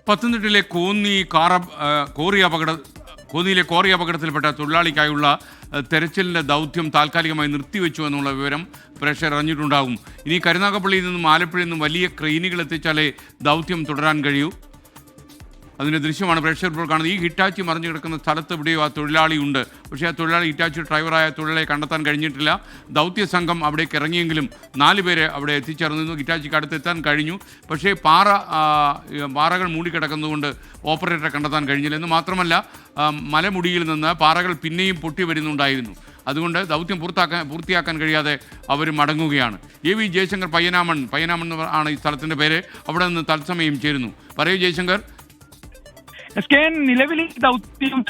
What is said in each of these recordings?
പത്തനംതിട്ടയിലെ കോന്നിയിലെ കോറി അപകടത്തിൽപ്പെട്ട തൊഴിലാളിക്കായുള്ള തെരച്ചിലിൻ്റെ ദൗത്യം താൽക്കാലികമായി നിർത്തിവെച്ചു എന്നുള്ള വിവരം പ്രേക്ഷകർ അറിഞ്ഞിട്ടുണ്ടാകും. ഇനി കരുനാഗപ്പള്ളിയിൽ നിന്നും ആലപ്പുഴയിൽ നിന്നും വലിയ ക്രെയിനുകൾ എത്തിച്ചാലേ ദൗത്യം തുടരാൻ കഴിയൂ. അതിൻ്റെ ദൃശ്യമാണ് പ്രേക്ഷകർ ഇപ്പോൾ കാണുന്നത്. ഈ ഹിറ്റാച്ചി മറിഞ്ഞു കിടക്കുന്ന സ്ഥലത്ത് എവിടെയോ ആ തൊഴിലാളി ഉണ്ട്. പക്ഷേ ആ തൊഴിലാളി ഹിറ്റാച്ചി ഡ്രൈവറായ തൊഴിലാളിയെ കണ്ടെത്താൻ കഴിഞ്ഞിട്ടില്ല. ദൗത്യ സംഘം അവിടേക്ക് ഇറങ്ങിയെങ്കിലും 4 പേരെ അവിടെ എത്തിച്ചേർന്നു. ഹിറ്റാച്ചിക്ക് അടുത്തെത്താൻ കഴിഞ്ഞു. പക്ഷേ പാറകൾ മൂടിക്കിടക്കുന്നതുകൊണ്ട് ഓപ്പറേറ്ററെ കണ്ടെത്താൻ കഴിഞ്ഞില്ല. എന്ന് മാത്രമല്ല, മലമുടിയിൽ നിന്ന് പാറകൾ പിന്നെയും പൊട്ടി വരുന്നുണ്ടായിരുന്നു. അതുകൊണ്ട് ദൗത്യം പൂർത്തിയാക്കാൻ കഴിയാതെ അവർ മടങ്ങുകയാണ്. AV ജയശങ്കർ പയ്യനാമൺ ആണ് ഈ സ്ഥലത്തിൻ്റെ പേര്. അവിടെ നിന്ന് തത്സമയം ചേരുന്നു. പറയൂ ജയശങ്കർ. നിലവിൽ ദൗത്യം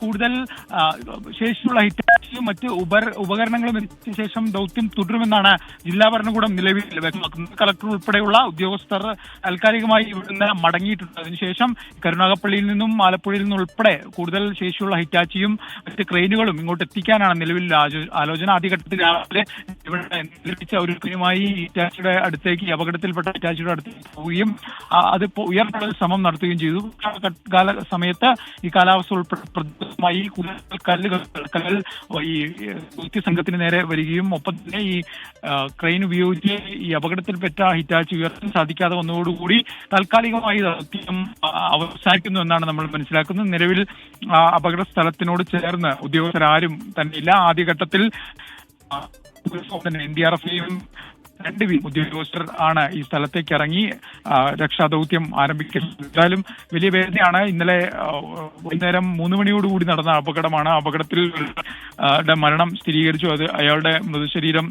കൂടുതൽ ശേഷിയുള്ള ഹിറ്റാച്ചിയും മറ്റ് ഉപകരണങ്ങളും എത്തിച്ച ശേഷം ദൗത്യം തുടരുമെന്നാണ് ജില്ലാ ഭരണകൂടം നിലവിൽ വ്യക്തമാക്കുന്നത്. കളക്ടർ ഉൾപ്പെടെയുള്ള ഉദ്യോഗസ്ഥർ താൽക്കാലികമായി ഇവിടുന്ന് മടങ്ങിയിട്ടുണ്ട്. അതിനുശേഷം കരുനാഗപ്പള്ളിയിൽ നിന്നും ആലപ്പുഴയിൽ നിന്നും ഉൾപ്പെടെ കൂടുതൽ ശേഷിയുള്ള ഹിറ്റാച്ചിയും മറ്റ് ക്രെയിനുകളും ഇങ്ങോട്ട് എത്തിക്കാനാണ് നിലവിൽ ആലോചന. ആദ്യഘട്ടത്തിൽ രാവിലെ ഇവിടെ ലഭിച്ച ഒരു ക്രെയിനുമായി ഹിറ്റാച്ചിയുടെ അടുത്തേക്ക്, അപകടത്തിൽപ്പെട്ട ഹിറ്റാച്ചിയുടെ അടുത്തേക്ക് പോവുകയും അത് ഉയർന്നുള്ള ശ്രമം നടത്തുകയും ചെയ്തു. സമയത്ത് ഈ കാലാവസ്ഥ ഉൾപ്പെടെ കൂടുതൽ കല്ലുകൾ ഈ ദൗത്യ സംഘത്തിന് നേരെ വരികയും ഒപ്പം തന്നെ ഈ ക്രെയിൻ ഉപയോഗിച്ച് ഈ അപകടത്തിൽപ്പെട്ട ഹിറ്റാച്ചി ഉയർത്താൻ സാധിക്കാതെ വന്നതോടുകൂടി താൽക്കാലികമായി ദൗത്യം അവസാനിക്കുന്നു എന്നാണ് നമ്മൾ മനസ്സിലാക്കുന്നത്. നിലവിൽ അപകട സ്ഥലത്തിനോട് ചേർന്ന് ഉദ്യോഗസ്ഥരാരും തന്നെ ഇല്ല. ആദ്യഘട്ടത്തിൽ NDRFയും 2 ഉദ്യോഗസ്ഥർ ആണ് ഈ സ്ഥലത്തേക്ക് ഇറങ്ങി രക്ഷാദൗത്യം ആരംഭിക്കുന്നത്. എന്തായാലും വലിയ വേദനയാണ്. ഇന്നലെ വൈകുന്നേരം 3 മണിയോടുകൂടി നടന്ന അപകടമാണ്. അപകടത്തിൽ മരണം സ്ഥിരീകരിച്ചു. അയാളുടെ മൃതശരീരം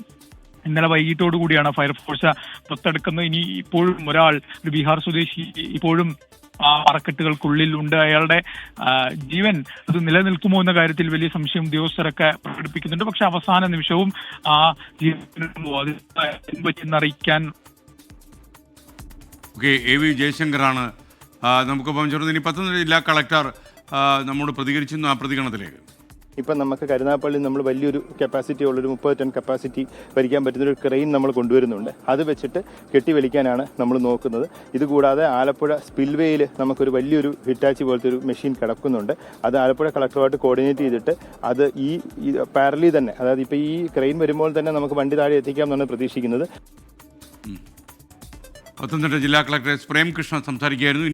ഇന്നലെ വൈകിട്ടോടുകൂടിയാണ് ഫയർഫോഴ്സ് പുറത്തെടുക്കുന്നത്. ഇനി ഇപ്പോഴും ഒരു ബീഹാർ സ്വദേശി ഇപ്പോഴും അറക്കെട്ടുകൾക്കുള്ളിൽ ഉണ്ട്. അയാളുടെ ജീവൻ അത് നിലനിൽക്കുമോ എന്ന കാര്യത്തിൽ വലിയ സംശയം ഉദ്യോഗസ്ഥരൊക്കെ പ്രകടിപ്പിക്കുന്നുണ്ട്. പക്ഷെ അവസാന നിമിഷവും ആ ജീവൻ അറിയിക്കാൻ AV ജയശങ്കറാണ് നമുക്കിപ്പം ചേർന്ന്. ഇനി പത്തനംതിട്ട ജില്ലാ കളക്ടർ നമ്മോട് പ്രതികരിച്ചിരുന്നു. ആ പ്രതികരണത്തിലേക്ക് ഇപ്പം നമുക്ക് കരുനാഗപ്പള്ളി നമ്മൾ വലിയൊരു കപ്പാസിറ്റി ഉള്ളൊരു 30 ടൺ കപ്പാസിറ്റി ഭരിക്കാൻ പറ്റുന്നൊരു ക്രെയിൻ നമ്മൾ കൊണ്ടുവരുന്നുണ്ട്. അത് വെച്ചിട്ട് കെട്ടിവലിക്കാനാണ് നമ്മൾ നോക്കുന്നത്. ഇതുകൂടാതെ ആലപ്പുഴ സ്പിൽവേയിൽ നമുക്കൊരു വലിയൊരു ഹിറ്റാച്ചി പോലത്തെ ഒരു മെഷീൻ കിടക്കുന്നുണ്ട്. അത് ആലപ്പുഴ കളക്ടറുമായിട്ട് കോർഡിനേറ്റ് ചെയ്തിട്ട് അത് ഈ പാരലി തന്നെ, അതായത് ഇപ്പോൾ ഈ ക്രെയിൻ വരുമ്പോൾ തന്നെ നമുക്ക് വണ്ടി താഴെ എത്തിക്കാമെന്നാണ് പ്രതീക്ഷിക്കുന്നത്. പത്തനംതിട്ട ജില്ലാ കളക്ടർ പ്രേംകൃഷ്ണ സംസാരിക്കുകയായിരുന്നു.